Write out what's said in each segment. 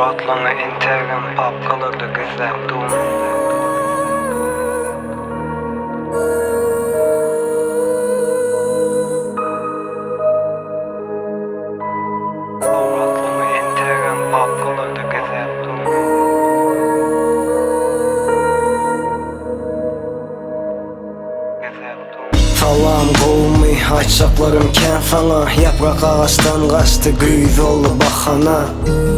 Rahatlığına Instagram papkalarda gözlem doğum. Salam qovmi, açacaklarım kən sana. Yaprak ağaçtan qaçtı, güyüz oldu baxana.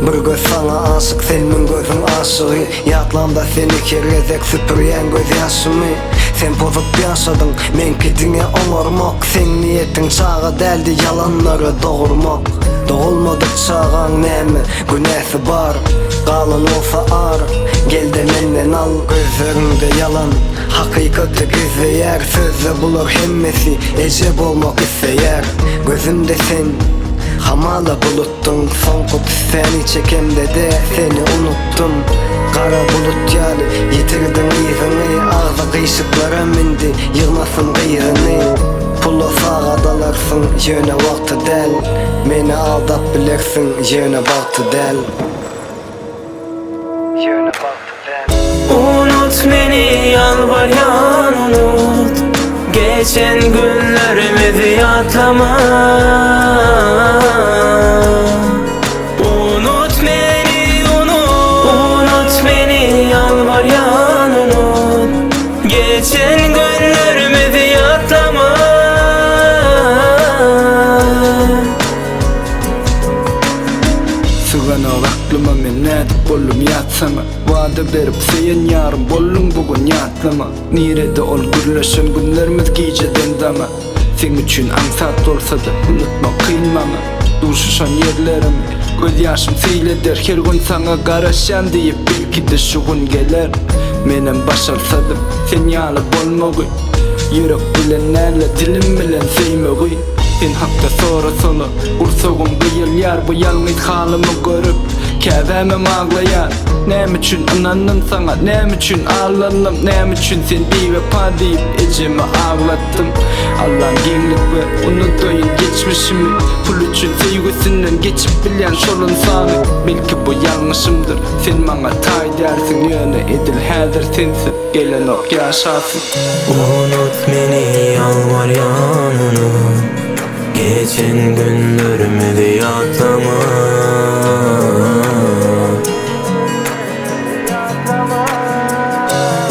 Bir göz sana aşık, senin gözün aşığı. Yatlamda seni kerezek süpüryen göz yaşımı. Sen bozup yaşadın, men kedine onarmak. Sen niyetin çağı deldi, yalanları doğurmak. Doğulmadık çağan näme, günäsi bar. Qalın olsa ar, gel de menden al. Gözlerinde yalan, hakikati gizleyer. Sözle bulur hemmesi, ecep olmak isteyer. Gözümde sen, hamala buluttun. Son kutu seni çekemde de seni unuttum. Kara bulut yani, yitirdin izini. Ağza kıyışıklara mindi, yığmasın kıyığını. Pulu sağa dalarsın, yöne vakti del. Meni aldap bilirsin, yöne vakti del. Yöne vakti del. Unut beni, yalvaryan unut. Geçen günlerimizi yatlama. Unut beni, unut. Unut beni, yalvaryan unut. Geçen günlerimizi yatlama. Sığana aklıma men nädip bollum yatsama. Vada berip seyen yarım bollum bugün yatlama. Nirede ol gürleşen günlerimiz giyceden dama. Sen üçün ansat olsa da unutma kıyınmama. Duşuşan yerlerimi göz yaşım seyleder. Her gün sana garaşan deyip belki de şu gün geler. Menem başarsadım sen yalı bolmogy. Yürek bilen näle dilim bilen seymogy. Sen hakta sonra sonu ursogum gıyıl yar. Bu yalnız halımı görüp keveme ağlayan. Nem üçün ananım sana, nem üçün ağlanım. Nem üçün sen diye pa deyip ecemi ağlattım. Allah'ın genlik ve unutayın geçmişimi. Pul üçün sevgisinden geçip bilen şolun sağını. Belki bu yanlışımdır, sen bana tay dersin. Yöne edil hazır sensin, gelen ok yaşasın. Unut beni, yalvaryan unut. Geçen günlerimi de yatlama.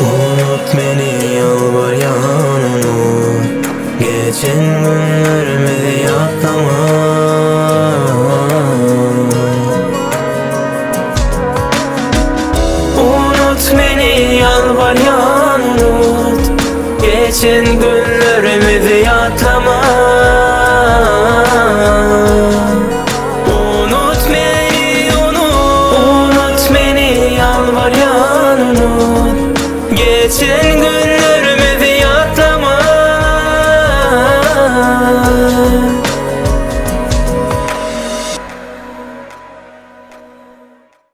Unut beni, yalvaryan unut. Geçen günlerimi de yatlama. Unut beni, yalvaryan unut. Geçen günlerimi